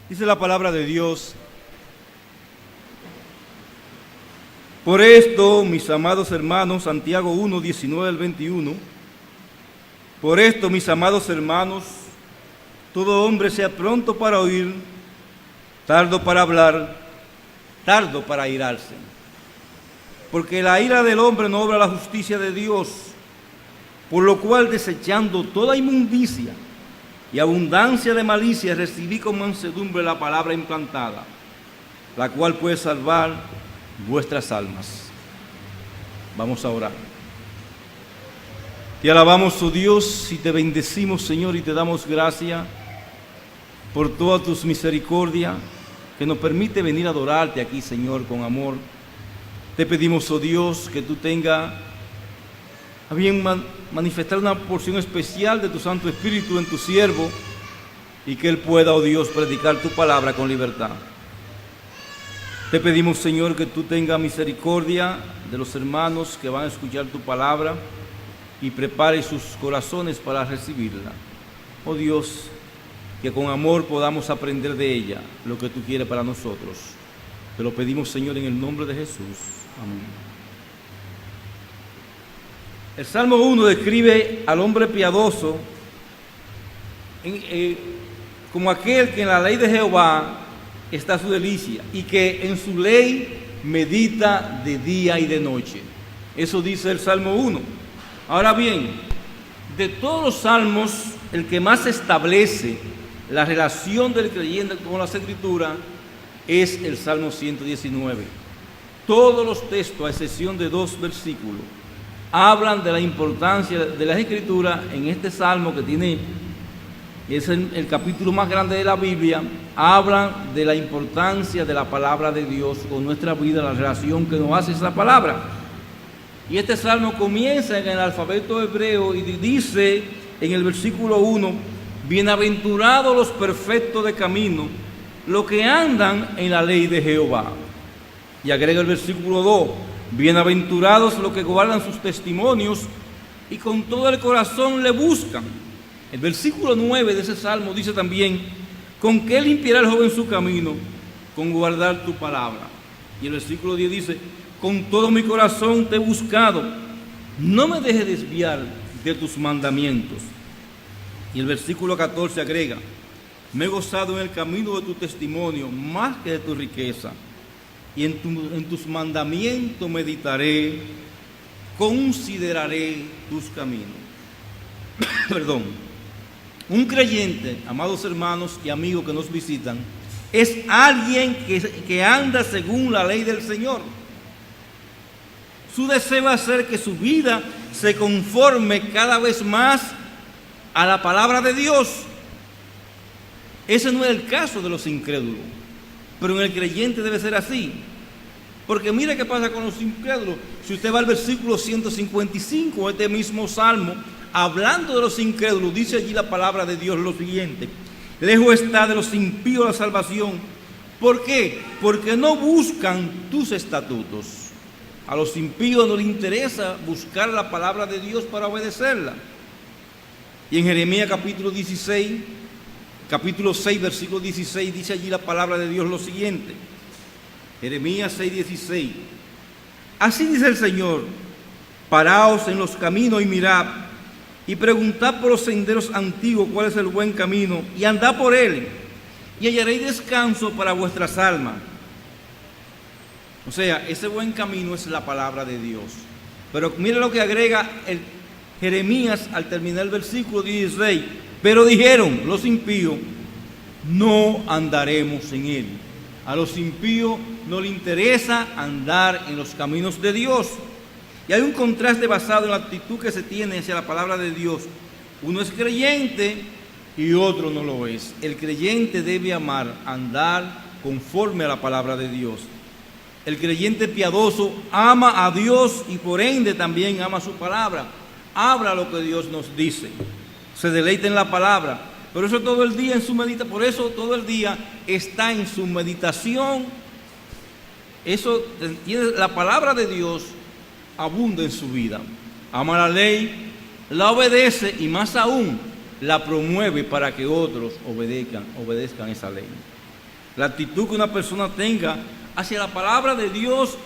Dice la palabra de Dios: por esto, mis amados hermanos, Santiago 1, 19 al 21, por esto, mis amados hermanos, todo hombre sea pronto para oír, tardo para hablar, tardo para airarse. Porque la ira del hombre no obra la justicia de Dios, por lo cual, desechando toda inmundicia y abundancia de malicia, recibí con mansedumbre la palabra implantada, la cual puede salvar vuestras almas. Vamos a orar. Te alabamos, oh Dios, y te bendecimos, Señor, y te damos gracias por todas tus misericordias que nos permite venir a adorarte aquí, Señor, con amor. Te pedimos, oh Dios, que tú tengas a bien manifestar una porción especial de tu Santo Espíritu en tu siervo y que él pueda, oh Dios, predicar tu palabra con libertad. Te pedimos, Señor, que tú tengas misericordia de los hermanos que van a escuchar tu palabra y prepare sus corazones para recibirla. Oh Dios, que con amor podamos aprender de ella lo que tú quieres para nosotros. Te lo pedimos, Señor, en el nombre de Jesús. Amén. El Salmo 1 describe al hombre piadoso como aquel que en la ley de Jehová está su delicia y que en su ley medita de día y de noche. Eso dice el Salmo 1. Ahora bien, de todos los salmos, el que más establece la relación del creyente con las Escrituras es el Salmo 119. Todos los textos, a excepción de 2 versículos, hablan de la importancia de las Escrituras. En este Salmo, que es el capítulo más grande de la Biblia, hablan de la importancia de la palabra de Dios con nuestra vida, la relación que nos hace esa palabra. Y este Salmo comienza en el alfabeto hebreo y dice en el versículo 1: bienaventurados los perfectos de camino, los que andan en la ley de Jehová. Y agrega el versículo 2: bienaventurados los que guardan sus testimonios y con todo el corazón le buscan. El versículo 9 de ese salmo dice también: ¿con qué limpiará el joven su camino? Con guardar tu palabra. Y el versículo 10 dice: con todo mi corazón te he buscado, no me dejes desviar de tus mandamientos. Y el versículo 14 agrega: me he gozado en el camino de tu testimonio más que de tu riqueza, y en tus mandamientos meditaré, consideraré tus caminos. Perdón. Un creyente, amados hermanos y amigos que nos visitan, es alguien que anda según la ley del Señor. Su deseo va a ser que su vida se conforme cada vez más a la palabra de Dios. Ese no es el caso de los incrédulos, pero en el creyente debe ser así. Porque mire qué pasa con los incrédulos. Si usted va al versículo 155, este mismo salmo, hablando de los incrédulos, dice allí la palabra de Dios lo siguiente: lejos está de los impíos la salvación. ¿Por qué? Porque no buscan tus estatutos. A los impíos no les interesa buscar la palabra de Dios para obedecerla. Y en Jeremías capítulo 6, versículo 16, dice allí la palabra de Dios lo siguiente. Jeremías 6:16. Así dice el Señor: paraos en los caminos y mirad, y preguntad por los senderos antiguos cuál es el buen camino, y andad por él, y hallaréis descanso para vuestras almas. O sea, ese buen camino es la palabra de Dios. Pero mire lo que agrega Jeremías al terminar el versículo 16. Pero dijeron los impíos: no andaremos en él. A los impíos no les interesa andar en los caminos de Dios. Y hay un contraste basado en la actitud que se tiene hacia la palabra de Dios. Uno es creyente y otro no lo es. El creyente debe amar, andar conforme a la palabra de Dios. El creyente piadoso ama a Dios y por ende también ama su palabra. Habla lo que Dios nos dice. Se deleita en la palabra. Por eso todo el día por eso todo el día está en su meditación. La palabra de Dios abunda en su vida. Ama la ley, la obedece y más aún la promueve para que otros obedezcan esa ley. La actitud que una persona tenga hacia la palabra de Dios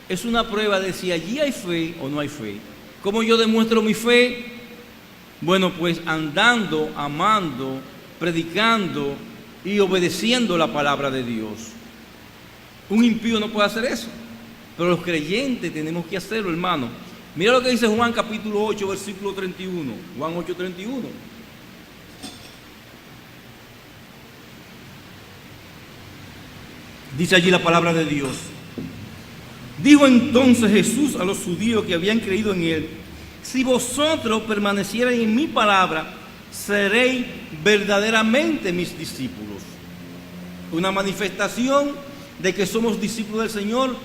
es una prueba de si allí hay fe o no hay fe. ¿Cómo yo demuestro mi fe? Bueno, pues andando, amando, predicando y obedeciendo la palabra de Dios. Un impío no puede hacer eso, pero los creyentes tenemos que hacerlo, hermano. Mira lo que dice Juan capítulo 8, versículo 31. Juan 8, 31. Dice allí la palabra de Dios. Dijo entonces Jesús a los judíos que habían creído en él: si vosotros permanecierais en mi palabra, seréis verdaderamente mis discípulos. Una manifestación de que somos discípulos del Señor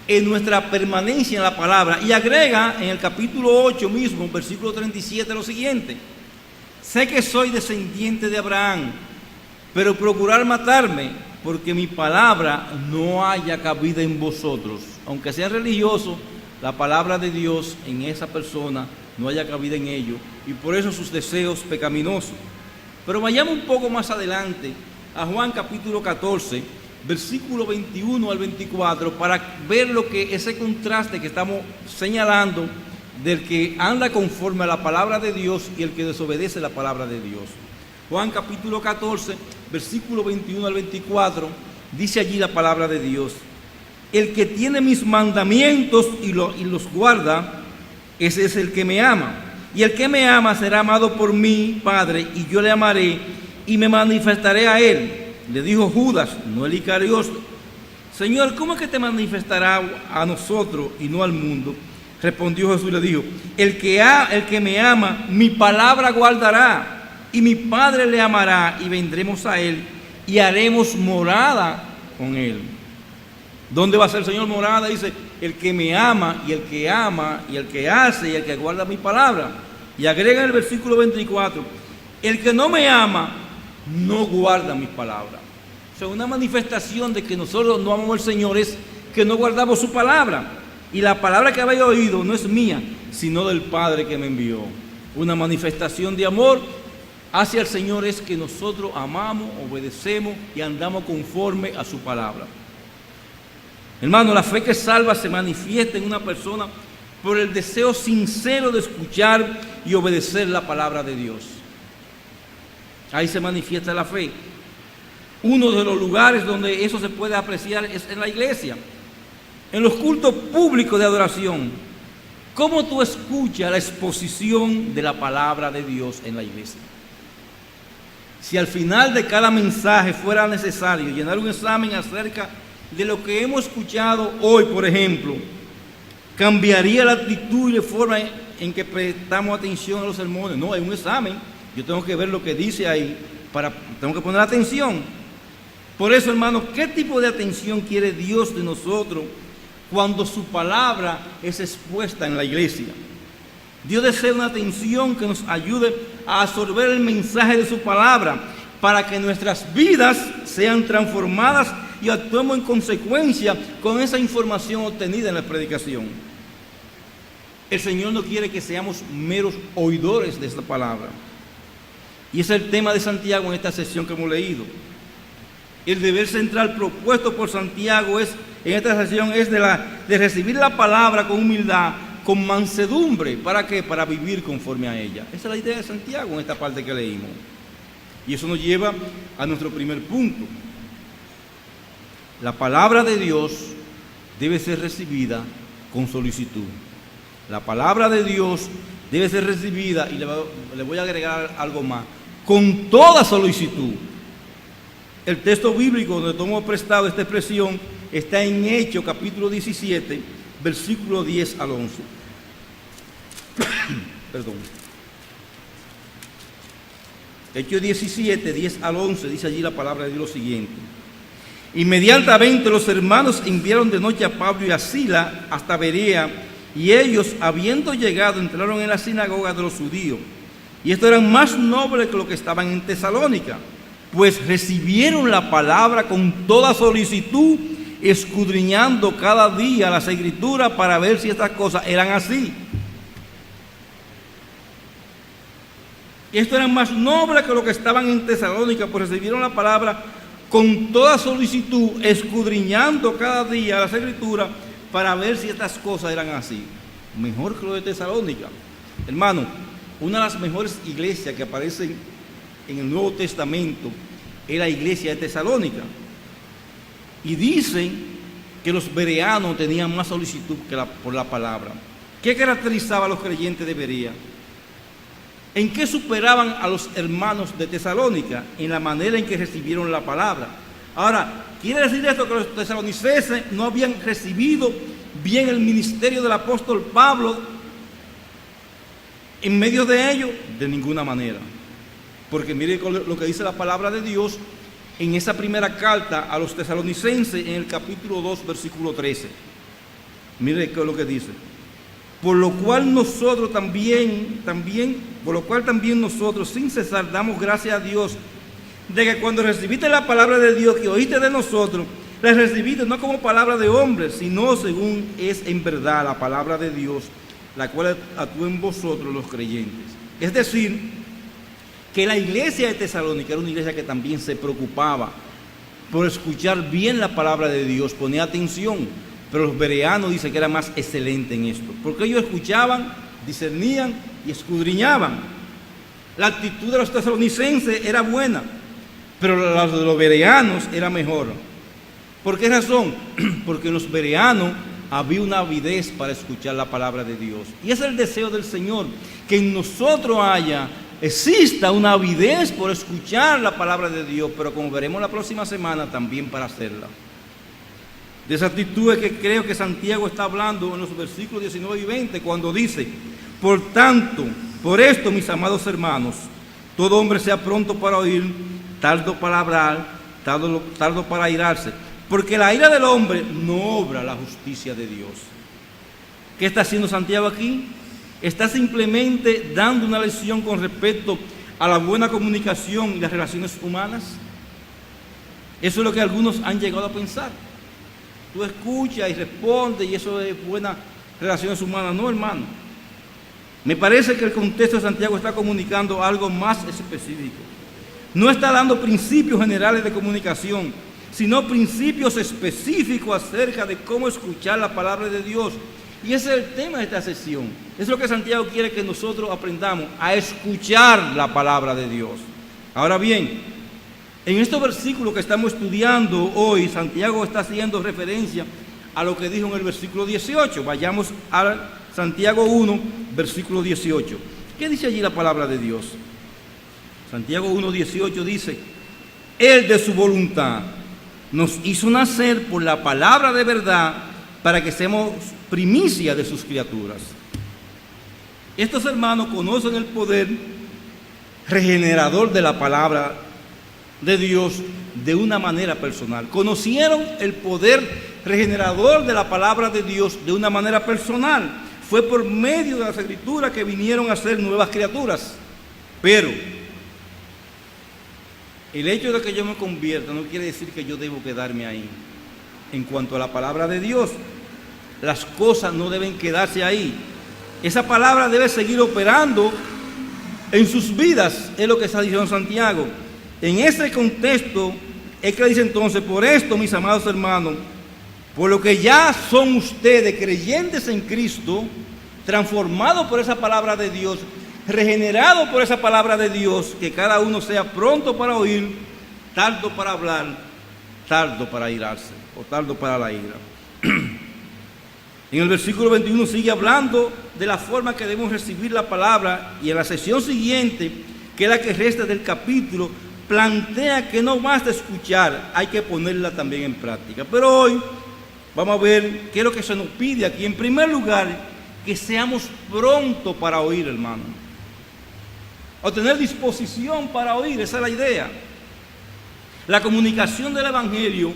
en nuestra permanencia en la palabra. Y agrega en el capítulo 8 mismo, versículo 37, lo siguiente: sé que soy descendiente de Abraham, pero procurar matarme, porque mi palabra no haya cabida en vosotros. Aunque sean religiosos, la palabra de Dios en esa persona no haya cabida en ellos, y por eso sus deseos pecaminosos. Pero vayamos un poco más adelante a Juan capítulo 14, versículo 21 al 24, para ver lo que ese contraste que estamos señalando del que anda conforme a la palabra de Dios y el que desobedece la palabra de Dios. Juan capítulo 14, versículo 21 al 24, dice allí la palabra de Dios: el que tiene mis mandamientos y los guarda, ese es el que me ama. Y el que me ama será amado por mi Padre, y yo le amaré y me manifestaré a él. Le dijo Judas, no el Iscariote: Señor, ¿cómo es que te manifestará a nosotros y no al mundo? Respondió Jesús y le dijo: el que me ama, mi palabra guardará, y mi Padre le amará, y vendremos a él y haremos morada con él. ¿Dónde va a ser el Señor morada? Dice: el que me ama, y el que hace, y el que guarda mi palabra. Y agrega en el versículo 24: el que no me ama, no guarda mis palabras. O sea, una manifestación de que nosotros no amamos al Señor es que no guardamos su palabra. Y la palabra que habéis oído no es mía, sino del Padre que me envió. Una manifestación de amor hacia el Señor es que nosotros amamos, obedecemos y andamos conforme a su palabra. Hermano, la fe que salva se manifiesta en una persona por el deseo sincero de escuchar y obedecer la palabra de Dios. Ahí se manifiesta la fe. Uno de los lugares donde eso se puede apreciar es en la iglesia, en los cultos públicos de adoración. ¿Cómo tú escuchas la exposición de la palabra de Dios en la iglesia? Si al final de cada mensaje fuera necesario llenar un examen acerca de lo que hemos escuchado hoy, por ejemplo, ¿cambiaría la actitud y la forma en que prestamos atención a los sermones? No, es un examen. Yo tengo que ver lo que dice ahí, tengo que poner atención. Por eso, hermanos, ¿qué tipo de atención quiere Dios de nosotros cuando su palabra es expuesta en la iglesia? Dios desea una atención que nos ayude a absorber el mensaje de su palabra, para que nuestras vidas sean transformadas y actuemos en consecuencia con esa información obtenida en la predicación. El Señor no quiere que seamos meros oidores de esta palabra. Y ese es el tema de Santiago en esta sección que hemos leído. El deber central propuesto por Santiago en esta sección es de recibir la palabra con humildad, con mansedumbre. ¿Para qué? Para vivir conforme a ella. Esa es la idea de Santiago en esta parte que leímos. Y eso nos lleva a nuestro primer punto. La palabra de Dios debe ser recibida con solicitud. La palabra de Dios debe ser recibida, y le voy a agregar algo más, con toda solicitud. El texto bíblico donde tomamos prestado esta expresión está en Hechos capítulo 17, versículo 10 al 11. Perdón. Hechos 17, 10 al 11, dice allí la palabra de Dios lo siguiente: inmediatamente los hermanos enviaron de noche a Pablo y a Silas hasta Berea, y ellos, habiendo llegado, entraron en la sinagoga de los judíos. Y estos eran más nobles que los que estaban en Tesalónica, pues recibieron la palabra con toda solicitud, escudriñando cada día las escrituras para ver si estas cosas eran así. Estos eran más nobles que los que estaban en Tesalónica, pues recibieron la palabra con toda solicitud, escudriñando cada día las Escrituras para ver si estas cosas eran así. Mejor que lo de Tesalónica. Hermano, una de las mejores iglesias que aparecen en el Nuevo Testamento es la iglesia de Tesalónica. Y dicen que los bereanos tenían más solicitud por la palabra. ¿Qué caracterizaba a los creyentes de Berea? ¿En qué superaban a los hermanos de Tesalónica? En la manera en que recibieron la palabra. Ahora, ¿quiere decir esto que los tesalonicenses no habían recibido bien el ministerio del apóstol Pablo en medio de ellos? De ninguna manera. Porque mire lo que dice la palabra de Dios en esa primera carta a los tesalonicenses en el capítulo 2, versículo 13. Mire qué es lo que dice. Por lo cual también nosotros sin cesar damos gracias a Dios de que cuando recibiste la palabra de Dios que oíste de nosotros, la recibiste no como palabra de hombres, sino según es en verdad la palabra de Dios, la cual actúa en vosotros los creyentes. Es decir, que la iglesia de Tesalónica era una iglesia que también se preocupaba por escuchar bien la palabra de Dios, ponía atención, pero los bereanos dicen que era más excelente en esto, porque ellos escuchaban, discernían y escudriñaban. La actitud de los tesalonicenses era buena, pero la de los bereanos era mejor. ¿Por qué razón? Porque en los bereanos había una avidez para escuchar la palabra de Dios. Y es el deseo del Señor, que en nosotros exista una avidez por escuchar la palabra de Dios, pero como veremos la próxima semana, también para hacerla. De esa actitud es que creo que Santiago está hablando en los versículos 19 y 20, cuando dice: por tanto, por esto, mis amados hermanos, todo hombre sea pronto para oír, tardo para hablar, tardo para airarse, porque la ira del hombre no obra la justicia de Dios. ¿Qué está haciendo Santiago aquí? Está simplemente dando una lección con respecto a la buena comunicación y las relaciones humanas. Eso es lo que algunos han llegado a pensar. Tú escuchas y respondes y eso es buenas relaciones humanas. No, hermano. Me parece que el contexto de Santiago está comunicando algo más específico. No está dando principios generales de comunicación, sino principios específicos acerca de cómo escuchar la palabra de Dios. Y ese es el tema de esta sesión. Es lo que Santiago quiere que nosotros aprendamos, a escuchar la palabra de Dios. Ahora bien, en estos versículos que estamos estudiando hoy, Santiago está haciendo referencia a lo que dijo en el versículo 18. Vayamos a Santiago 1, versículo 18. ¿Qué dice allí la palabra de Dios? Santiago 1, 18 dice: Él de su voluntad nos hizo nacer por la palabra de verdad para que seamos primicia de sus criaturas. Estos hermanos conocen el poder regenerador de la palabra de Dios de una manera personal. Conocieron el poder regenerador de la palabra de Dios de una manera personal. Fue por medio de las Escrituras que vinieron a ser nuevas criaturas. Pero el hecho de que yo me convierta no quiere decir que yo debo quedarme ahí. En cuanto a la palabra de Dios, las cosas no deben quedarse ahí. Esa palabra debe seguir operando en sus vidas, es lo que está diciendo Santiago. En ese contexto es que dice entonces: por esto, mis amados hermanos, por lo que ya son ustedes creyentes en Cristo, transformados por esa palabra de Dios, regenerados por esa palabra de Dios, que cada uno sea pronto para oír, tardo para hablar, tardo para irarse, o tardo para la ira. En el versículo 21 sigue hablando de la forma que debemos recibir la palabra, y en la sección siguiente, que es la que resta del capítulo, plantea que no basta escuchar, hay que ponerla también en práctica. Pero hoy vamos a ver qué es lo que se nos pide aquí. En primer lugar, que seamos prontos para oír, hermano, o tener disposición para oír. Esa es la idea. La comunicación del Evangelio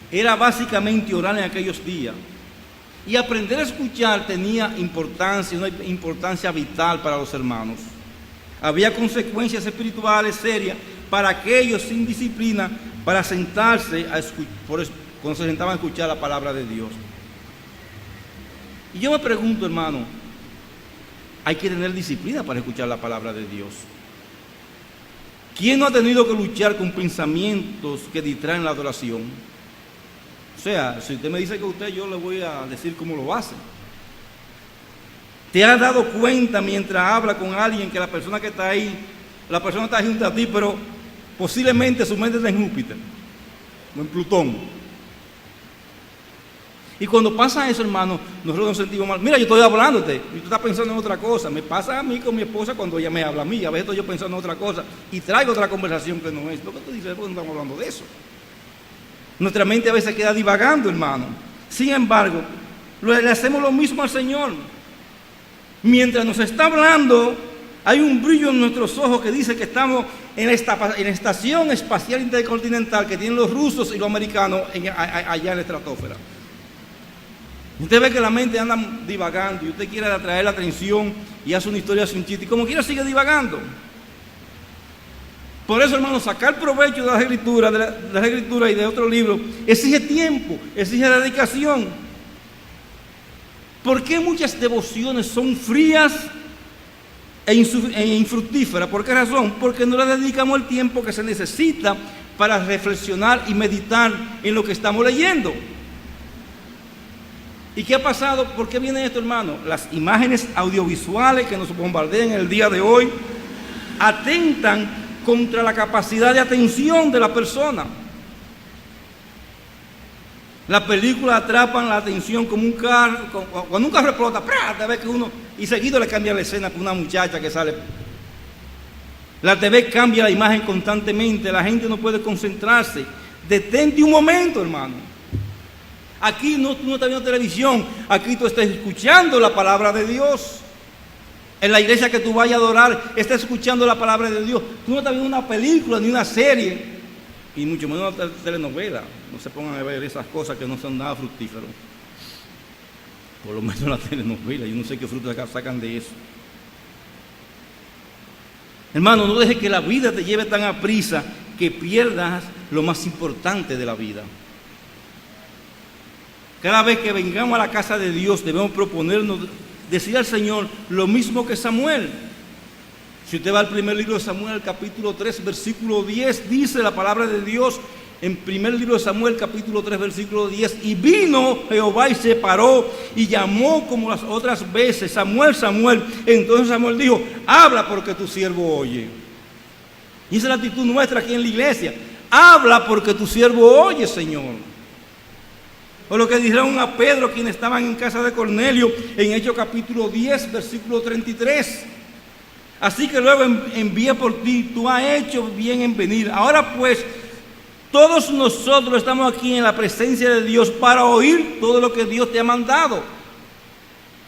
era básicamente oral en aquellos días. Y aprender a escuchar tenía importancia, una importancia vital para los hermanos. Había consecuencias espirituales serias para aquellos sin disciplina, para sentarse cuando se sentaban a escuchar la palabra de Dios. Y yo me pregunto, hermano, ¿hay que tener disciplina para escuchar la palabra de Dios? ¿Quién no ha tenido que luchar con pensamientos que distraen la adoración? O sea, si usted me dice que usted, yo le voy a decir cómo lo hace. ¿Te has dado cuenta mientras habla con alguien que la persona que está ahí, la persona está junto a ti, pero posiblemente su mente está en Júpiter o en Plutón? Y cuando pasa eso, hermano, nosotros nos sentimos mal. Mira, yo estoy hablándote y tú estás pensando en otra cosa. Me pasa a mí con mi esposa cuando ella me habla a mí. A veces estoy yo pensando en otra cosa y traigo otra conversación que no es. Lo que tú dices, pues no estamos hablando de eso. Nuestra mente a veces queda divagando, hermano. Sin embargo, le hacemos lo mismo al Señor. Mientras nos está hablando, hay un brillo en nuestros ojos que dice que estamos en la estación espacial intercontinental que tienen los rusos y los americanos allá en la estratosfera. Usted ve que la mente anda divagando y usted quiere atraer la atención y hace una historia sin chiste y como quiera sigue divagando. Por eso, hermano, sacar provecho de las escrituras y de otros libros exige tiempo, exige dedicación. ¿Por qué muchas devociones son frías e infructíferas? ¿Por qué razón? Porque no le dedicamos el tiempo que se necesita para reflexionar y meditar en lo que estamos leyendo. ¿Y qué ha pasado? ¿Por qué viene esto, hermano? Las imágenes audiovisuales que nos bombardean el día de hoy atentan contra la capacidad de atención de la persona. Las películas atrapan la atención como un carro, cuando un carro explota, ¡prá! Te ves que uno, y seguido le cambia la escena con una muchacha que sale. La TV cambia la imagen constantemente, la gente no puede concentrarse. Detente un momento, hermano. Aquí tú no estás viendo televisión, aquí tú estás escuchando la palabra de Dios. En la iglesia que tú vayas a adorar, estás escuchando la palabra de Dios. Tú no estás viendo una película ni una serie, y mucho menos una telenovela. No se pongan a ver esas cosas que no son nada fructíferas. Por lo menos la telenovela, yo no sé qué frutos sacan de eso. Hermano, no dejes que la vida te lleve tan a prisa que pierdas lo más importante de la vida. Cada vez que vengamos a la casa de Dios debemos proponernos decir al Señor lo mismo que Samuel. Si usted va al primer libro de Samuel, capítulo 3, versículo 10, dice la palabra de Dios en primer libro de Samuel, capítulo 3, versículo 10, y vino Jehová y se paró y llamó como las otras veces, Samuel, Samuel. Entonces Samuel dijo, habla porque tu siervo oye. Y esa es la actitud nuestra aquí en la iglesia. Habla porque tu siervo oye, Señor. O lo que dijeron a Pedro, quienes estaban en casa de Cornelio, en Hechos capítulo 10, versículo 33. Así que luego envié por ti, tú has hecho bien en venir. Ahora pues, todos nosotros estamos aquí en la presencia de Dios para oír todo lo que Dios te ha mandado.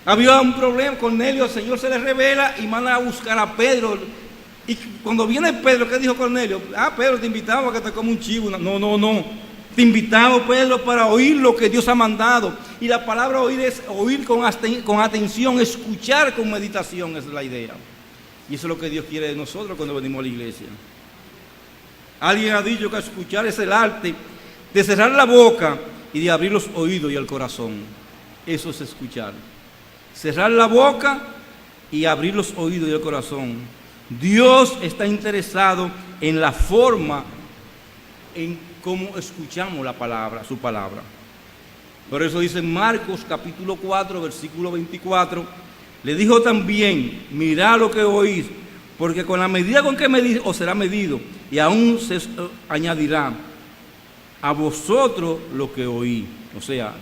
Había un problema, Cornelio, el Señor se le revela y manda a buscar a Pedro. Y cuando viene Pedro, ¿qué dijo Cornelio? Pedro, te invitamos a que te coma un chivo. No. Te invitamos, Pedro, para oír lo que Dios ha mandado. Y la palabra oír es oír con atención, escuchar con meditación, es la idea. Y eso es lo que Dios quiere de nosotros cuando venimos a la iglesia. Alguien ha dicho que escuchar es el arte de cerrar la boca y de abrir los oídos y el corazón. Eso es escuchar. Cerrar la boca y abrir los oídos y el corazón. Dios está interesado en la forma en cómo escuchamos la palabra, su palabra. Por eso dice Marcos capítulo 4, versículo 24, le dijo también, mirad lo que oís, porque con la medida con que medís os será medido, y aún se añadirá a vosotros lo que oí. O sea,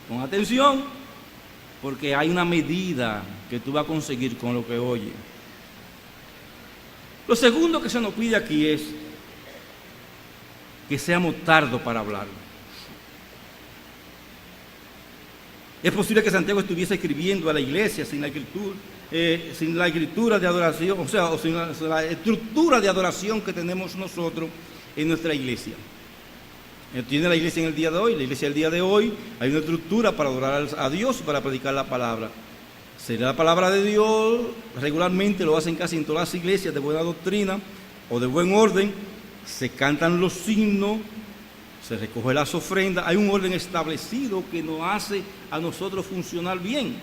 con atención, porque hay una medida que tú vas a conseguir con lo que oyes. Lo segundo que se nos pide aquí es que seamos tardos para hablar. Es posible que Santiago estuviese escribiendo a la iglesia sin la escritura de adoración, o sea, sin la estructura de adoración que tenemos nosotros en nuestra iglesia. Tiene la iglesia en el día de hoy, la iglesia del día de hoy, hay una estructura para adorar a Dios y para predicar la palabra. Sería la palabra de Dios, regularmente lo hacen casi en todas las iglesias de buena doctrina o de buen orden. Se cantan los himnos, se recoge las ofrendas, hay un orden establecido que nos hace a nosotros funcionar bien.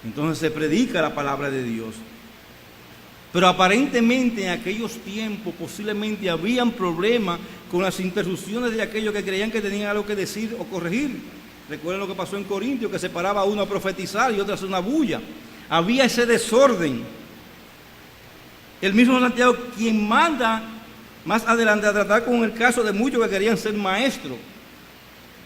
Entonces se predica la palabra de Dios. Pero aparentemente en aquellos tiempos posiblemente habían problemas con las interrupciones de aquellos que creían que tenían algo que decir o corregir. Recuerden lo que pasó en Corintios, que se paraba uno a profetizar y otro a hacer una bulla. Había ese desorden. El mismo Santiago, quien manda más adelante a tratar con el caso de muchos que querían ser maestros.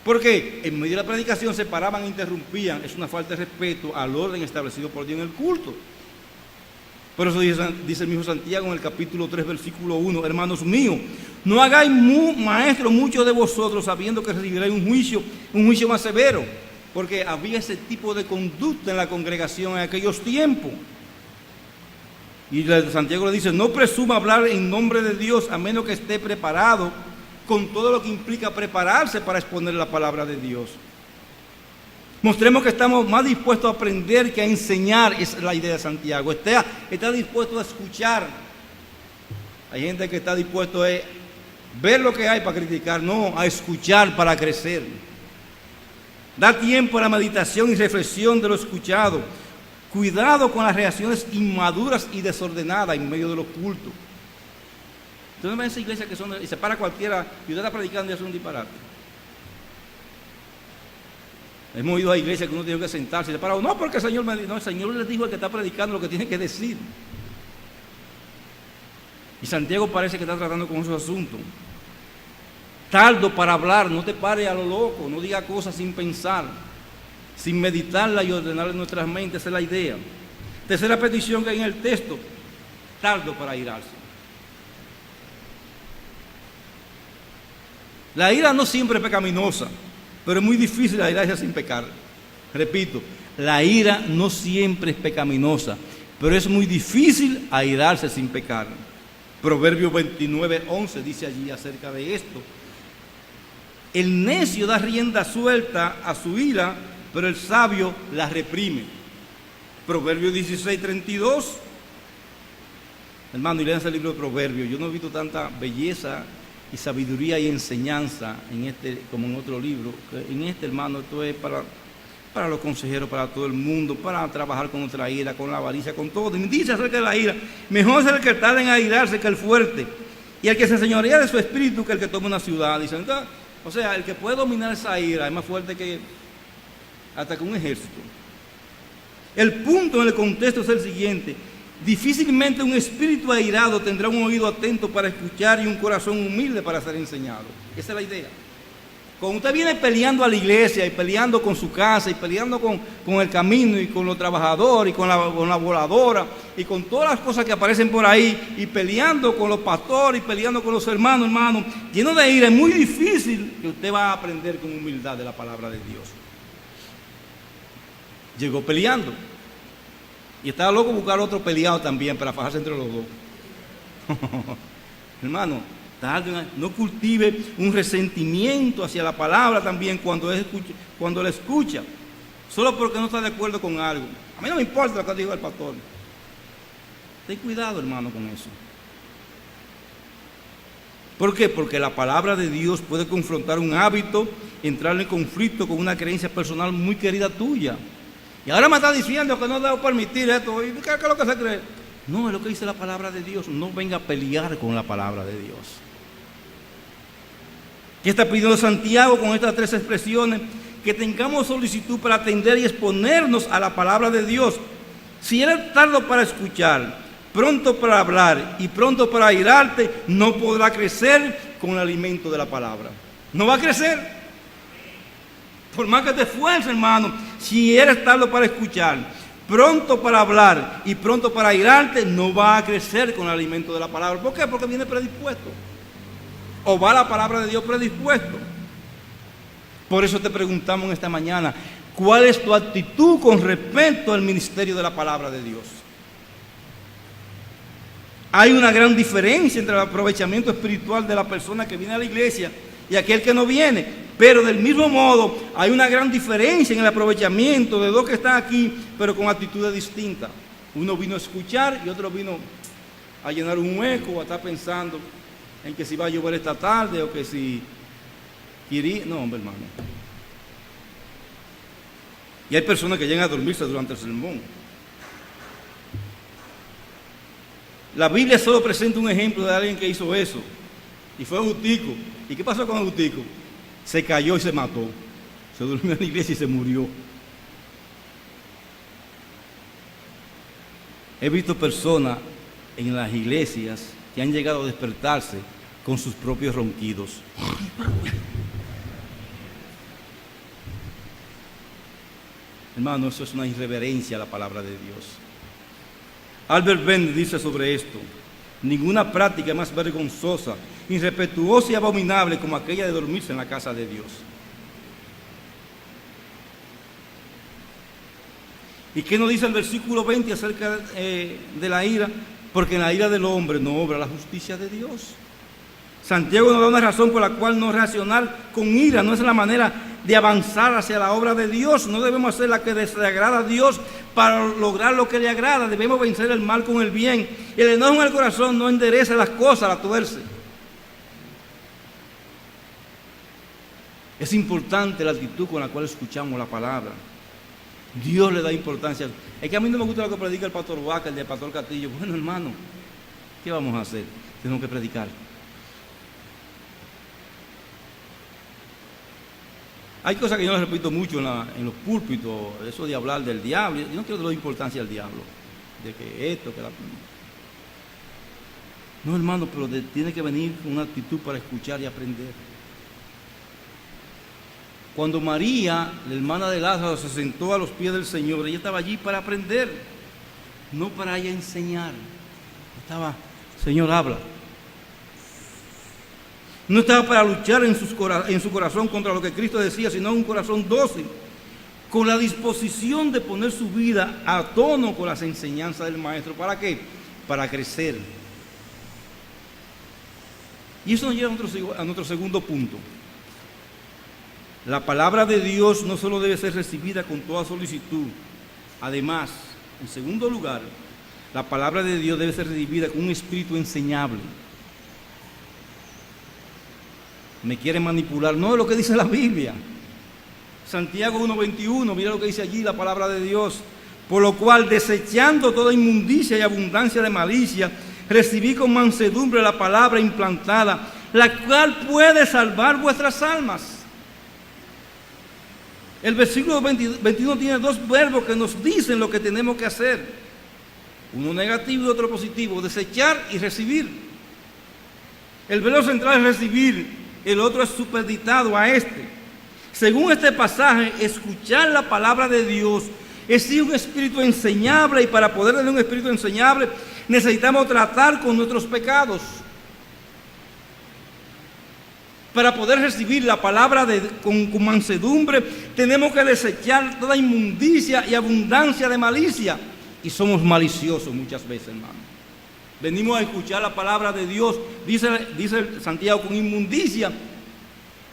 Porque en medio de la predicación se paraban e interrumpían. Es una falta de respeto al orden establecido por Dios en el culto. Por eso dice el mismo Santiago en el capítulo 3, versículo 1, hermanos míos, no hagáis maestros muchos de vosotros sabiendo que recibiréis un juicio más severo, porque había ese tipo de conducta en la congregación en aquellos tiempos. Y Santiago le dice, no presuma hablar en nombre de Dios a menos que esté preparado con todo lo que implica prepararse para exponer la palabra de Dios. Mostremos que estamos más dispuestos a aprender que a enseñar, es la idea de Santiago. Está dispuesto a escuchar. Hay gente que está dispuesto a ver lo que hay para criticar, no, a escuchar para crecer. Da tiempo a la meditación y reflexión de lo escuchado. Cuidado con las reacciones inmaduras y desordenadas en medio de los cultos. Entonces no ven esa iglesia que y se para cualquiera y usted está predicando y hace un disparate. Hemos ido a iglesias que uno tiene que sentarse y se para, no, porque el Señor me dijo, no, el Señor les dijo al que está predicando lo que tiene que decir. Y Santiago parece que está tratando con esos asuntos. Tardo para hablar, no te pares a lo loco, no diga cosas sin pensar, sin meditarla y ordenarla en nuestras mentes, esa es la idea. Tercera petición que hay en el texto, tardo para irarse. La ira no siempre es pecaminosa, pero es muy difícil airarse sin pecar. Repito, la ira no siempre es pecaminosa, pero es muy difícil airarse sin pecar. Proverbio 29:11 dice allí acerca de esto. El necio da rienda suelta a su ira, pero el sabio la reprime. Proverbio 16:32. Hermano, y léanse el libro de Proverbios. Yo no he visto tanta belleza y sabiduría y enseñanza en este como en otro libro. En este, hermano, esto es para los consejeros, para todo el mundo, para trabajar con nuestra ira, con la avaricia, con todo. Y dice acerca de la ira, mejor es el que tarda en airarse que el fuerte, y el que se enseñorea de su espíritu que el que toma una ciudad. Dicen, o sea, el que puede dominar esa ira es más fuerte que hasta que un ejército. El punto en el contexto es el siguiente: difícilmente un espíritu airado tendrá un oído atento para escuchar y un corazón humilde para ser enseñado. Esa es la idea. Cuando usted viene peleando a la iglesia y peleando con su casa y peleando con el camino y con los trabajadores y con la voladora y con todas las cosas que aparecen por ahí y peleando con los pastores y peleando con los hermanos, lleno de ira, es muy difícil que usted va a aprender con humildad de la palabra de Dios. Llegó peleando. Y estaba loco buscar otro peleado también para fajarse entre los dos. Hermano, no cultive un resentimiento hacia la palabra también cuando la escucha, solo porque no está de acuerdo con algo. A mí no me importa lo que dijo el pastor. Ten cuidado, hermano, con eso. ¿Por qué? Porque la palabra de Dios puede confrontar un hábito, entrar en conflicto con una creencia personal muy querida tuya. Y ahora me está diciendo que no debo permitir esto. ¿Y qué es lo que se cree? No, es lo que dice la palabra de Dios. No venga a pelear con la palabra de Dios. ¿Qué está pidiendo Santiago con estas tres expresiones? Que tengamos solicitud para atender y exponernos a la palabra de Dios. Si eres tardo para escuchar, pronto para hablar y pronto para airarte, no podrá crecer con el alimento de la palabra. No va a crecer. Por más que te esfuerces, hermano, si eres tardo para escuchar, pronto para hablar y pronto para airarte, no va a crecer con el alimento de la palabra. ¿Por qué? Porque viene predispuesto. O va la palabra de Dios predispuesto. Por eso te preguntamos en esta mañana, ¿cuál es tu actitud con respecto al ministerio de la palabra de Dios? Hay una gran diferencia entre el aprovechamiento espiritual de la persona que viene a la iglesia y aquel que no viene. Pero del mismo modo, hay una gran diferencia en el aprovechamiento de dos que están aquí, pero con actitudes distintas. Uno vino a escuchar y otro vino a llenar un hueco o a estar pensando en que si va a llover esta tarde o que si iría. No, hombre, hermano. Y hay personas que llegan a dormirse durante el sermón. La Biblia solo presenta un ejemplo de alguien que hizo eso, y fue Agustico. ¿Y qué pasó con Agustico? Se cayó y se mató. Se durmió en la iglesia y se murió. He visto personas en las iglesias que han llegado a despertarse con sus propios ronquidos. Hermano, eso es una irreverencia a la palabra de Dios. Albert Benz dice sobre esto: ninguna práctica es más vergonzosa, irrespetuosa y abominable como aquella de dormirse en la casa de Dios. ¿Y qué nos dice el versículo 20 acerca de la ira? Porque en la ira del hombre no obra la justicia de Dios. Santiago nos da una razón por la cual no reaccionar con ira no es la manera de avanzar hacia la obra de Dios. No debemos hacer la que desagrada a Dios para lograr lo que le agrada. Debemos vencer el mal con el bien. El enojo en el corazón no endereza las cosas, la tuerce. Es importante la actitud con la cual escuchamos la palabra. Dios le da importancia. Es que a mí no me gusta lo que predica el pastor Vaca, el del pastor Castillo. Bueno, hermano, ¿qué vamos a hacer? Tenemos que predicar. Hay cosas que yo no repito mucho en los púlpitos, eso de hablar del diablo. Yo no quiero darle importancia al diablo, de que esto, que la... No, hermano, pero tiene que venir con una actitud para escuchar y aprender. Cuando María, la hermana de Lázaro, se sentó a los pies del Señor, ella estaba allí para aprender, no para ella enseñar. Estaba, Señor, habla. No estaba para luchar en su corazón contra lo que Cristo decía, sino un corazón dócil, con la disposición de poner su vida a tono con las enseñanzas del Maestro. ¿Para qué? Para crecer. Y eso nos lleva a nuestro segundo punto. La palabra de Dios no solo debe ser recibida con toda solicitud. Además, en segundo lugar, la palabra de Dios debe ser recibida con un espíritu enseñable. Me quiere manipular, no es lo que dice la Biblia. Santiago 1:21, mira lo que dice allí la palabra de Dios. Por lo cual, desechando toda inmundicia y abundancia de malicia, recibí con mansedumbre la palabra implantada, la cual puede salvar vuestras almas. El versículo 21 tiene dos verbos que nos dicen lo que tenemos que hacer. Uno negativo y otro positivo, desechar y recibir. El verbo central es recibir, el otro es superditado a este. Según este pasaje, escuchar la palabra de Dios es sí un espíritu enseñable, y para poder tener un espíritu enseñable necesitamos tratar con nuestros pecados. Para poder recibir la palabra con mansedumbre, tenemos que desechar toda inmundicia y abundancia de malicia. Y somos maliciosos muchas veces, hermano. Venimos a escuchar la palabra de Dios, dice Santiago, con inmundicia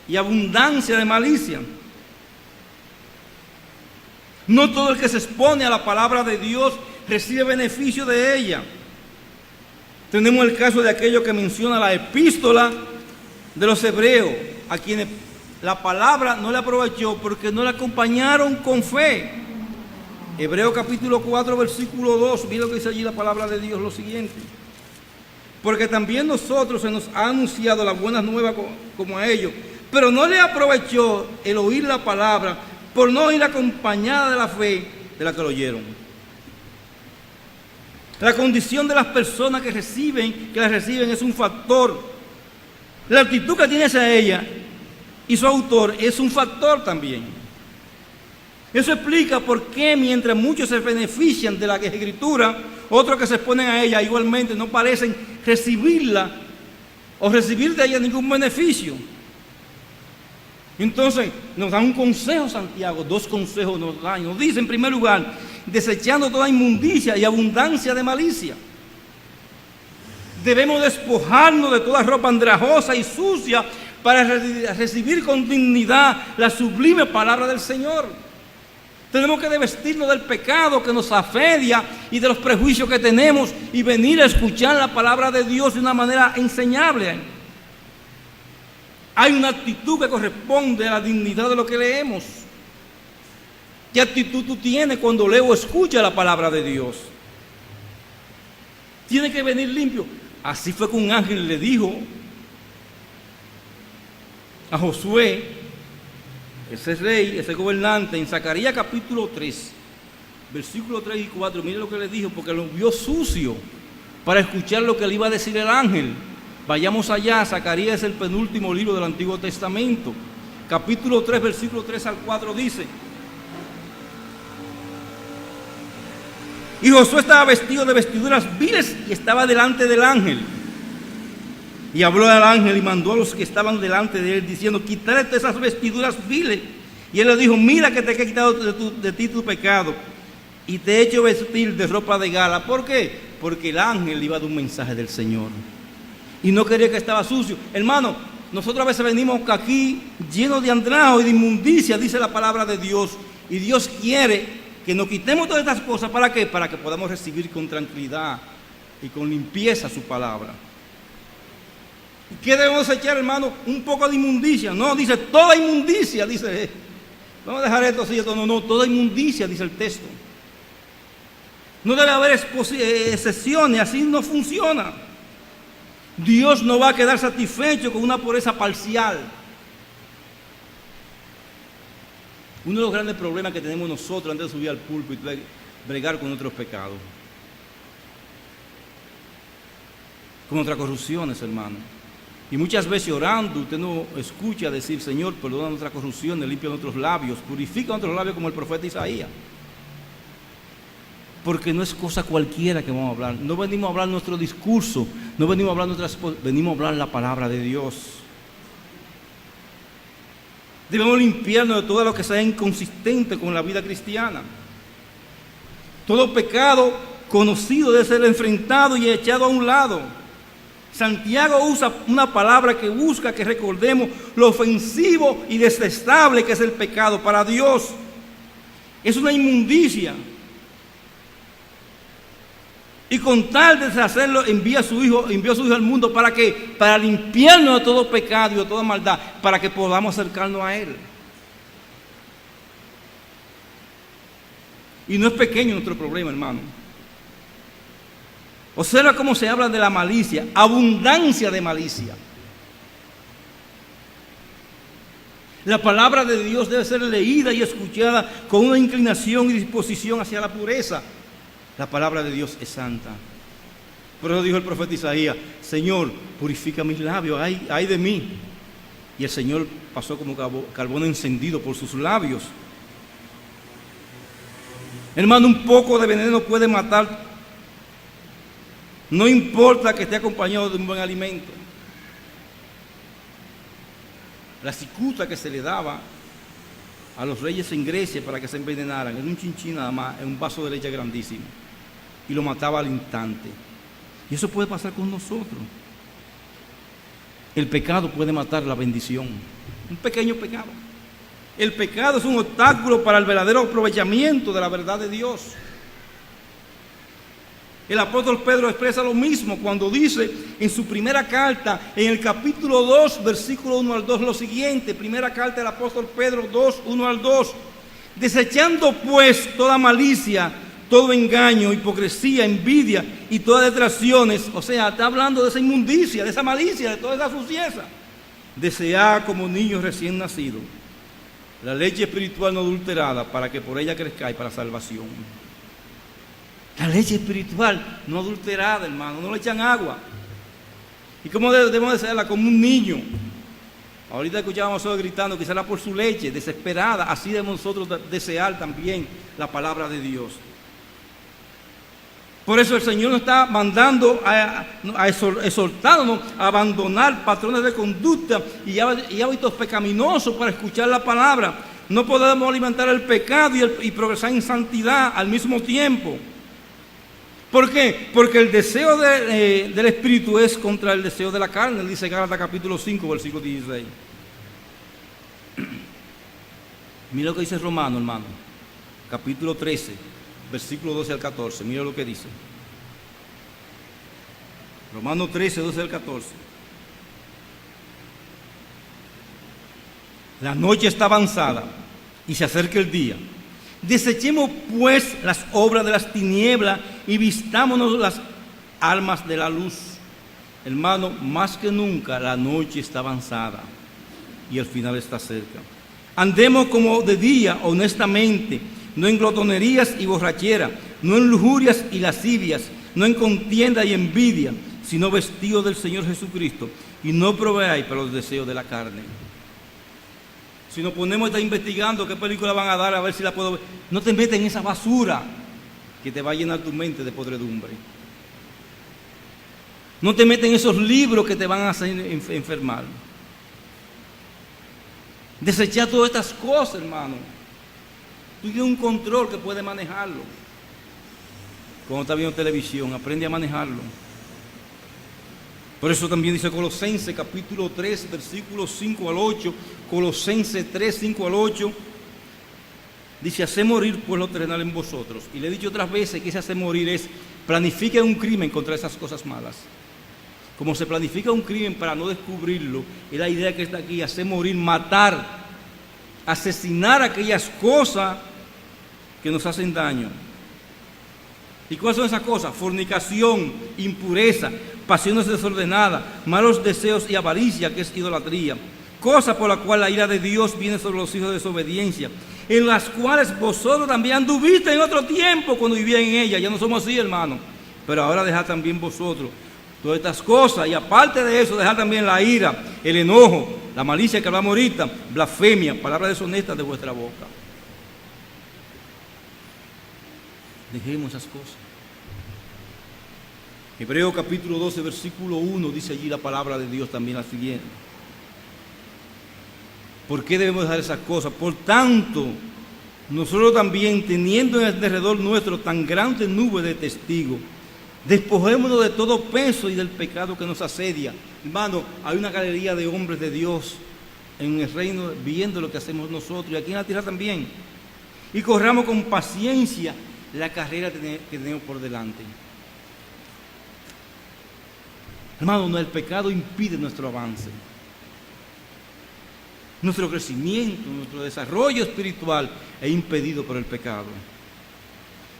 y abundancia de malicia. No todo el que se expone a la palabra de Dios recibe beneficio de ella. Tenemos el caso de aquello que menciona la epístola de los hebreos, a quienes la palabra no le aprovechó porque no la acompañaron con fe. Hebreos capítulo 4, versículo 2, mira lo que dice allí la palabra de Dios, lo siguiente: porque también nosotros se nos ha anunciado las buenas nuevas como a ellos, pero no le aprovechó el oír la palabra por no ir acompañada de la fe de la que lo oyeron. La condición de las personas que la reciben es un factor. La actitud que tiene hacia ella y su autor es un factor también. Eso explica por qué mientras muchos se benefician de la escritura, otros que se exponen a ella igualmente no parecen recibirla o recibir de ella ningún beneficio. Entonces nos da un consejo Santiago, dos consejos nos da. Nos dice en primer lugar, desechando toda inmundicia y abundancia de malicia. Debemos despojarnos de toda ropa andrajosa y sucia para recibir con dignidad la sublime palabra del Señor. Tenemos que desvestirnos del pecado que nos asedia y de los prejuicios que tenemos y venir a escuchar la palabra de Dios de una manera enseñable. Hay una actitud que corresponde a la dignidad de lo que leemos. ¿Qué actitud tú tienes cuando leo o escuchas la palabra de Dios? Tiene que venir limpio. Así fue que un ángel le dijo a Josué, ese rey, ese gobernante, en Zacarías capítulo 3, versículos 3 y 4, mire lo que le dijo, porque lo vio sucio para escuchar lo que le iba a decir el ángel. Vayamos allá, Zacarías es el penúltimo libro del Antiguo Testamento. Capítulo 3, versículo 3 al 4 dice: y Josué estaba vestido de vestiduras viles y estaba delante del ángel. Y habló al ángel y mandó a los que estaban delante de él, diciendo: quítate esas vestiduras viles. Y él le dijo: mira que te he quitado de ti tu pecado, y te he hecho vestir de ropa de gala. ¿Por qué? Porque el ángel iba a dar un mensaje del Señor y no quería que estaba sucio. Hermano, nosotros a veces venimos aquí llenos de andrajo y de inmundicia, dice la palabra de Dios, y Dios quiere que nos quitemos todas estas cosas. ¿Para qué? Para que podamos recibir con tranquilidad y con limpieza su palabra. ¿Y qué debemos echar, hermano? Un poco de inmundicia. No, dice toda inmundicia, dice. Vamos a dejar esto así, esto no, toda inmundicia, dice el texto. No debe haber excepciones, así no funciona. Dios no va a quedar satisfecho con una pureza parcial. Uno de los grandes problemas que tenemos nosotros antes de subir al púlpito es bregar con nuestros pecados, con nuestras corrupciones, hermano. Y muchas veces orando, usted no escucha decir: Señor, perdona nuestras corrupciones, limpia nuestros labios, purifica nuestros labios, como el profeta Isaías. Porque no es cosa cualquiera que vamos a hablar. No venimos a hablar nuestro discurso, no venimos a hablar venimos a hablar la palabra de Dios. Debemos limpiarnos de todo lo que sea inconsistente con la vida cristiana. Todo pecado conocido debe ser enfrentado y echado a un lado. Santiago usa una palabra que busca que recordemos lo ofensivo y detestable que es el pecado para Dios. Es una inmundicia. Y con tal de hacerlo, envió a su hijo al mundo. ¿Para qué? Para limpiarnos de todo pecado y de toda maldad, para que podamos acercarnos a Él. Y no es pequeño nuestro problema, hermano. Observa cómo se habla de la malicia, abundancia de malicia. La palabra de Dios debe ser leída y escuchada con una inclinación y disposición hacia la pureza. La palabra de Dios es santa. Por eso dijo el profeta Isaías: Señor, purifica mis labios, ay de mí. Y el Señor pasó como carbón encendido por sus labios. Hermano, un poco de veneno puede matar. No importa que esté acompañado de un buen alimento. La cicuta que se le daba a los reyes en Grecia para que se envenenaran era un chinchín nada más, en un vaso de leche grandísimo, y lo mataba al instante. Y eso puede pasar con nosotros. El pecado puede matar la bendición. Un pequeño pecado. El pecado es un obstáculo para el verdadero aprovechamiento de la verdad de Dios. El apóstol Pedro expresa lo mismo cuando dice en su primera carta, en el capítulo 2, versículo 1 al 2, lo siguiente. Primera carta del apóstol Pedro 2, 1 al 2. Desechando pues toda malicia, todo engaño, hipocresía, envidia y todas detracciones. O sea, está hablando de esa inmundicia, de esa malicia, de toda esa suciedad. Desead como niños recién nacidos la leche espiritual no adulterada, para que por ella crezcáis para salvación. La leche espiritual no adulterada, hermano, no le echan agua. ¿Y cómo debemos desearla? Como un niño. Ahorita escuchábamos a nosotros gritando, quizá por su leche, desesperada. Así debemos nosotros desear también la palabra de Dios. Por eso el Señor nos está mandando, exhortándonos a abandonar patrones de conducta y hábitos pecaminosos para escuchar la palabra. No podemos alimentar el pecado y progresar en santidad al mismo tiempo. ¿Por qué? Porque el deseo del Espíritu es contra el deseo de la carne, dice Gálatas capítulo 5, versículo 16. Mira lo que dice Romano, hermano, capítulo 13, versículo 12 al 14. Mira lo que dice. Romano 13, 12 al 14. La noche está avanzada y se acerca el día. Desechemos pues las obras de las tinieblas y vistámonos las almas de la luz. Hermano, más que nunca la noche está avanzada y el final está cerca. Andemos como de día, honestamente, no en glotonerías y borrachera, no en lujurias y lascivias, no en contienda y envidia, sino vestidos del Señor Jesucristo, y no proveáis para los deseos de la carne. Si nos ponemos a estar investigando qué película van a dar, a ver si la puedo ver, no te metas en esa basura que te va a llenar tu mente de podredumbre. No te metas en esos libros que te van a hacer enfermar. Desechar todas estas cosas, hermano. Tú tienes un control que puede manejarlo. Cuando estás viendo televisión, aprende a manejarlo. Por eso también dice Colosenses capítulo 3, versículos 5 al 8, Colosenses 3, 5 al 8, dice, hace morir pues lo terrenal en vosotros. Y le he dicho otras veces que ese hacer morir es, planifica un crimen contra esas cosas malas. Como se planifica un crimen para no descubrirlo, es la idea que está aquí, hacer morir, matar, asesinar aquellas cosas que nos hacen daño. ¿Y cuáles son esas cosas? Fornicación, impureza, pasiones desordenadas, malos deseos y avaricia, que es idolatría. Cosa por la cual la ira de Dios viene sobre los hijos de desobediencia, en las cuales vosotros también anduvisteis en otro tiempo cuando vivían en ella. Ya no somos así, hermano. Pero ahora dejad también vosotros todas estas cosas, y aparte de eso, dejad también la ira, el enojo, la malicia que hablamos ahorita, blasfemia, palabras deshonestas de vuestra boca. Dejemos esas cosas. Hebreos capítulo 12, versículo 1, dice allí la palabra de Dios también la siguiente. ¿Por qué debemos dejar esas cosas? Por tanto, nosotros también, teniendo en el derredor nuestro tan grande nube de testigos, despojémonos de todo peso y del pecado que nos asedia. Hermano, hay una galería de hombres de Dios en el reino viendo lo que hacemos nosotros y aquí en la tierra también. Y corramos con paciencia la carrera que tenemos por delante. Hermano, no, el pecado impide nuestro avance, nuestro crecimiento, nuestro desarrollo espiritual es impedido por el pecado.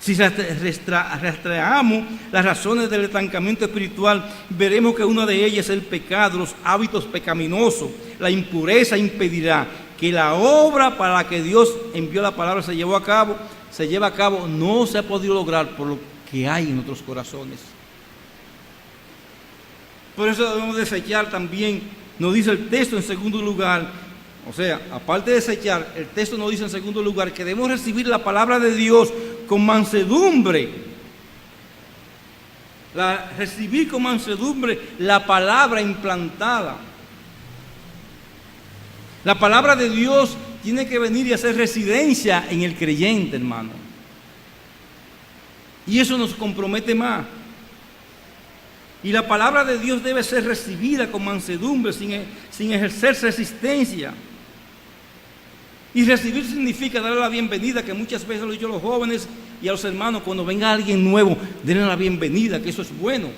Si rastreamos las razones del estancamiento espiritual, veremos que una de ellas es el pecado, los hábitos pecaminosos. La impureza impedirá que la obra para la que Dios envió la palabra se lleve a cabo, no se ha podido lograr por lo que hay en nuestros corazones. Por eso debemos desechar también, nos dice el texto en segundo lugar, o sea, aparte de desechar, el texto nos dice en segundo lugar que debemos recibir la palabra de Dios con mansedumbre. Recibir con mansedumbre la palabra implantada. La palabra de Dios tiene que venir y hacer residencia en el creyente, hermano. Y eso nos compromete más. Y la palabra de Dios debe ser recibida con mansedumbre, sin ejercer resistencia. Y recibir significa darle la bienvenida, que muchas veces lo he dicho a los jóvenes y a los hermanos, cuando venga alguien nuevo, denle la bienvenida, que eso es bueno.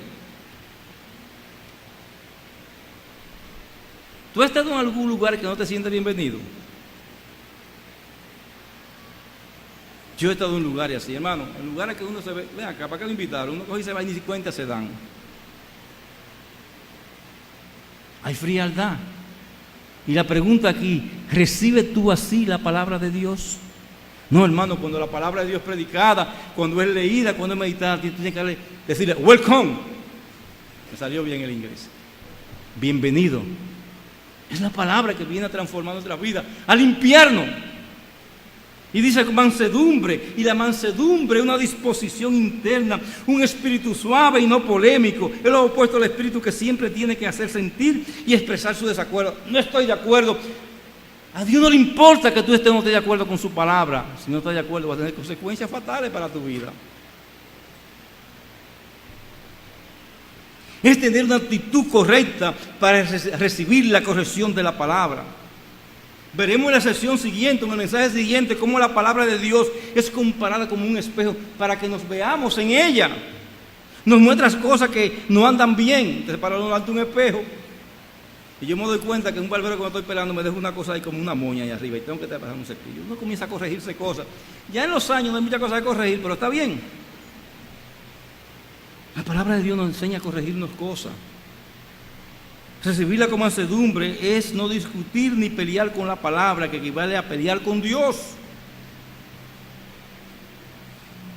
¿Tú has estado en algún lugar que no te sientes bienvenido? Yo he estado en lugares así, hermano, en lugares que uno se ve, vean, capaz que lo invitaron, uno coge y se va y ni cuenta se dan. Hay frialdad. Y la pregunta aquí, ¿recibes tú así la palabra de Dios? No, hermano, cuando la palabra de Dios es predicada, cuando es leída, cuando es meditada, tú tienes que decirle, welcome. Me salió bien el inglés. Bienvenido. Es la palabra que viene a transformar nuestra vida, a limpiarnos. Y dice mansedumbre, y la mansedumbre es una disposición interna, un espíritu suave y no polémico. Es lo opuesto al espíritu que siempre tiene que hacer sentir y expresar su desacuerdo. No estoy de acuerdo. A Dios no le importa que tú estés o no estés de acuerdo con su palabra. Si no estás de acuerdo, va a tener consecuencias fatales para tu vida. Es tener una actitud correcta para recibir la corrección de la palabra. Veremos en la sesión siguiente, en el mensaje siguiente, cómo la palabra de Dios es comparada como un espejo para que nos veamos en ella. Nos muestra cosas que no andan bien. Entonces, para no darte un espejo, y yo me doy cuenta que un barbero cuando estoy pelando me deja una cosa ahí como una moña ahí arriba y tengo que pasar un cepillo. Uno comienza a corregirse cosas. Ya en los años no hay muchas cosas que corregir, pero está bien. La palabra palabra de Dios nos enseña a corregirnos cosas. Recibirla con mansedumbre es no discutir ni pelear con la palabra, que equivale a pelear con Dios.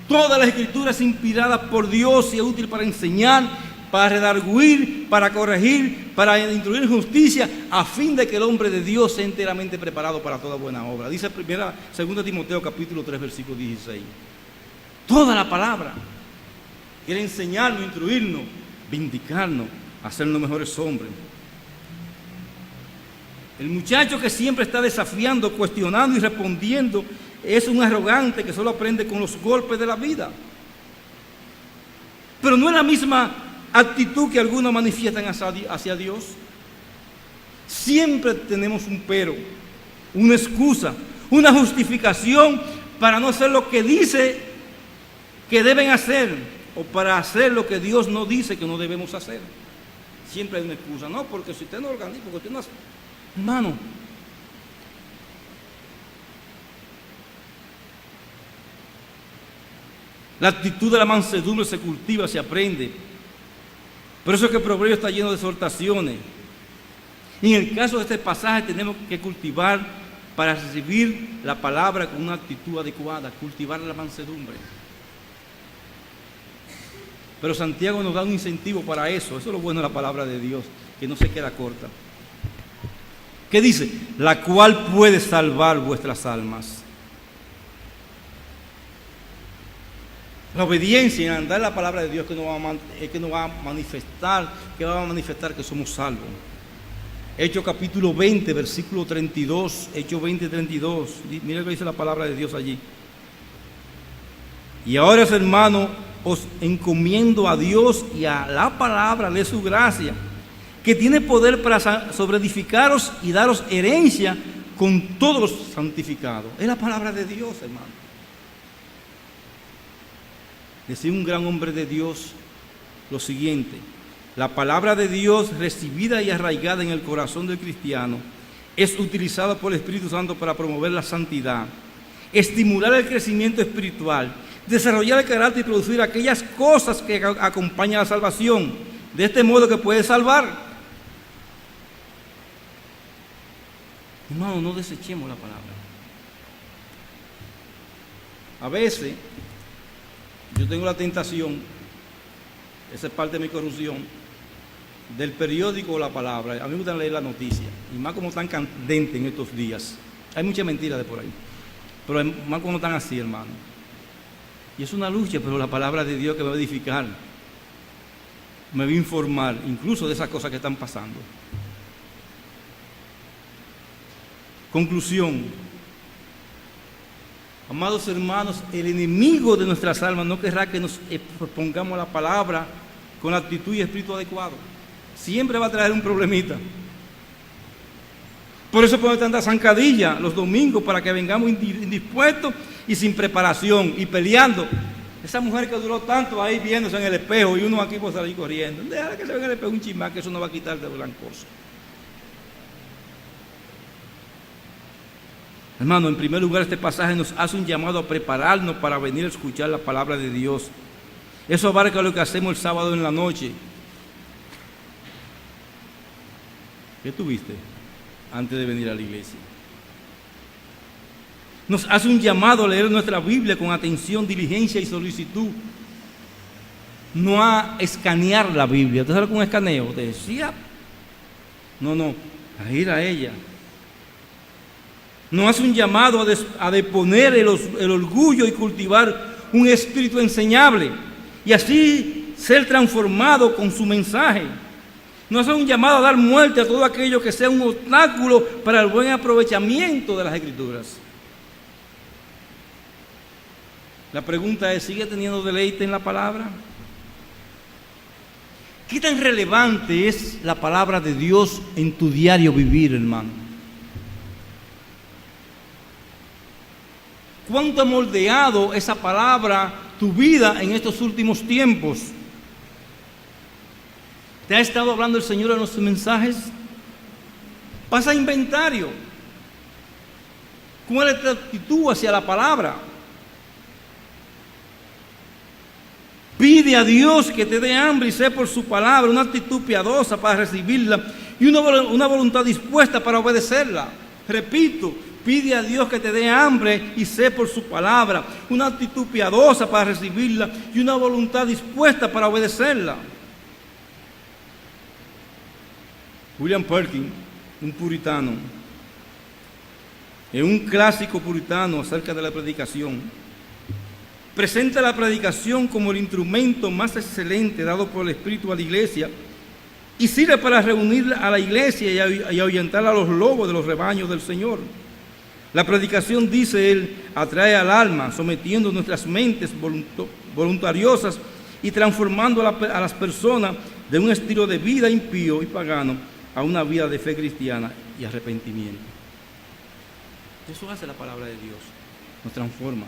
Toda la Escritura es inspirada por Dios y es útil para enseñar, para redarguir, para corregir, para instruir en justicia, a fin de que el hombre de Dios sea enteramente preparado para toda buena obra. Dice 2 Timoteo capítulo 3, versículo 16. Toda la palabra quiere enseñarnos, instruirnos, vindicarnos, hacernos mejores hombres. El muchacho que siempre está desafiando, cuestionando y respondiendo es un arrogante que solo aprende con los golpes de la vida. Pero no es la misma actitud que algunos manifiestan hacia Dios. Siempre tenemos un pero, una excusa, una justificación para no hacer lo que dice que deben hacer, o para hacer lo que Dios no dice que no debemos hacer. Siempre hay una excusa. No, porque si usted no organiza, porque usted no hace. Hermano, la actitud de la mansedumbre se cultiva, se aprende. Por eso es que el proverbio está lleno de exhortaciones. Y en el caso de este pasaje tenemos que cultivar, para recibir la palabra con una actitud adecuada, cultivar la mansedumbre. Pero Santiago nos da un incentivo para eso. Eso es lo bueno de la palabra de Dios, que no se queda corta. ¿Qué dice? La cual puede salvar vuestras almas. La obediencia en andar la palabra de Dios es que nos va a manifestar que somos salvos. Hechos capítulo 20, versículo 32. Hechos 20, 32. Mira lo que dice la palabra de Dios allí. Y ahora, hermanos, os encomiendo a Dios y a la palabra de su gracia, que tiene poder para sobreedificaros y daros herencia con todos los santificados. Es la palabra de Dios, hermano. Decía un gran hombre de Dios lo siguiente: la palabra de Dios, recibida y arraigada en el corazón del cristiano, es utilizada por el Espíritu Santo para promover la santidad, estimular el crecimiento espiritual, desarrollar el carácter y producir aquellas cosas que acompañan a la salvación, de este modo que puede salvar. Hermano, no desechemos la palabra. A veces yo tengo la tentación, esa es parte de mi corrupción, del periódico o la palabra. A mí me gusta leer la noticia, y más como están candentes en estos días. Hay mucha mentira de por ahí, pero más como están así, hermano. Y es una lucha, pero la palabra de Dios que me va a edificar, me va a informar, incluso de esas cosas que están pasando. Conclusión. Amados hermanos, el enemigo de nuestras almas no querrá que nos pongamos la palabra con la actitud y espíritu adecuado. Siempre va a traer un problemita. Por eso ponemos tanta zancadilla los domingos, para que vengamos indispuestos y sin preparación y peleando. Esa mujer que duró tanto ahí viéndose en el espejo y uno aquí por salir corriendo. Déjala que se vea en el espejo un chismá, que eso no va a quitar de gran cosa. Hermano, en primer lugar, este pasaje nos hace un llamado a prepararnos para venir a escuchar la palabra de Dios. Eso abarca lo que hacemos el sábado en la noche. ¿Qué tuviste antes de venir a la iglesia? Nos hace un llamado a leer nuestra Biblia con atención, diligencia y solicitud. No a escanear la Biblia. ¿Usted sabe con un escaneo? Te decía. No, a ir a ella. Nos hace un llamado a deponer el orgullo y cultivar un espíritu enseñable, y así ser transformado con su mensaje. Nos hace un llamado a dar muerte a todo aquello que sea un obstáculo para el buen aprovechamiento de las Escrituras. La pregunta es: ¿sigue teniendo deleite en la palabra? ¿Qué tan relevante es la palabra de Dios en tu diario vivir, hermano? ¿Cuánto ha moldeado esa palabra tu vida en estos últimos tiempos? ¿Te ha estado hablando el Señor en los mensajes? Pasa inventario. ¿Cuál es tu actitud hacia la palabra? Pide a Dios que te dé hambre y sed por su palabra, una actitud piadosa para recibirla y una voluntad dispuesta para obedecerla. Repito, pide a Dios que te dé hambre y sed por su palabra, una actitud piadosa para recibirla y una voluntad dispuesta para obedecerla. William Perkins, un puritano, en un clásico puritano acerca de la predicación, presenta la predicación como el instrumento más excelente dado por el Espíritu a la iglesia y sirve para reunir a la iglesia y ahuyentar a los lobos de los rebaños del Señor. La predicación, dice él, atrae al alma, sometiendo nuestras mentes voluntariosas y transformando a las personas de un estilo de vida impío y pagano a una vida de fe cristiana y arrepentimiento. Eso hace la palabra de Dios, nos transforma.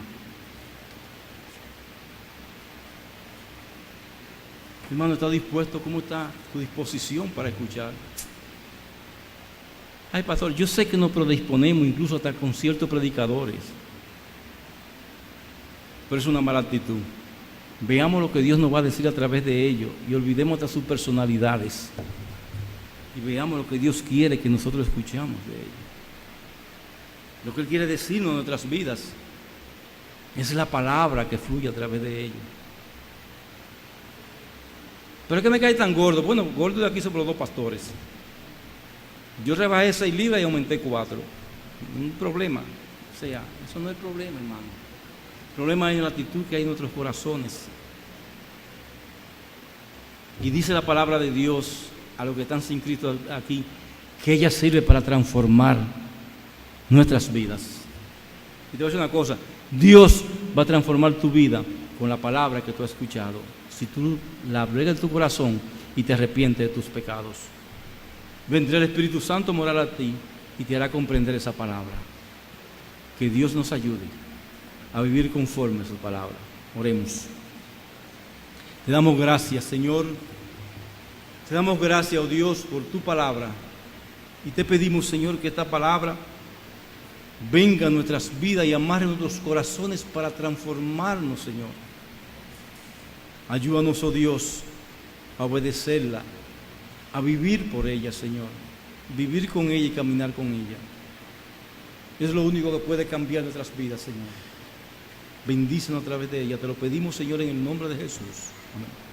Hermano, ¿está dispuesto? ¿Cómo está tu disposición para escuchar? Ay, pastor, yo sé que nos predisponemos incluso hasta con ciertos predicadores, pero es una mala actitud. Veamos lo que Dios nos va a decir a través de ellos y olvidemos hasta sus personalidades y veamos lo que Dios quiere que nosotros escuchamos de ellos. Lo que Él quiere decirnos en nuestras vidas es la palabra que fluye a través de ellos. Pero es que me cae tan gordo. Bueno, gordo de aquí sobre los dos pastores. Yo rebajé 6 libras y aumenté 4. Un problema. O sea, eso no es el problema, hermano. El problema es la actitud que hay en nuestros corazones. Y dice la palabra de Dios a los que están sin Cristo aquí, que ella sirve para transformar nuestras vidas. Y te voy a decir una cosa, Dios va a transformar tu vida con la palabra que tú has escuchado. Si tú la abres en tu corazón y te arrepientes de tus pecados, vendrá el Espíritu Santo a morar a ti y te hará comprender esa palabra. Que Dios nos ayude a vivir conforme a su palabra. Oremos. Te damos gracias, Señor. Te damos gracias, oh Dios, por tu palabra. Y te pedimos, Señor, que esta palabra venga a nuestras vidas y amarre nuestros corazones para transformarnos, Señor. Ayúdanos, oh Dios, a obedecerla, a vivir por ella, Señor. Vivir con ella y caminar con ella. Es lo único que puede cambiar nuestras vidas, Señor. Bendícenos a través de ella. Te lo pedimos, Señor, en el nombre de Jesús. Amén.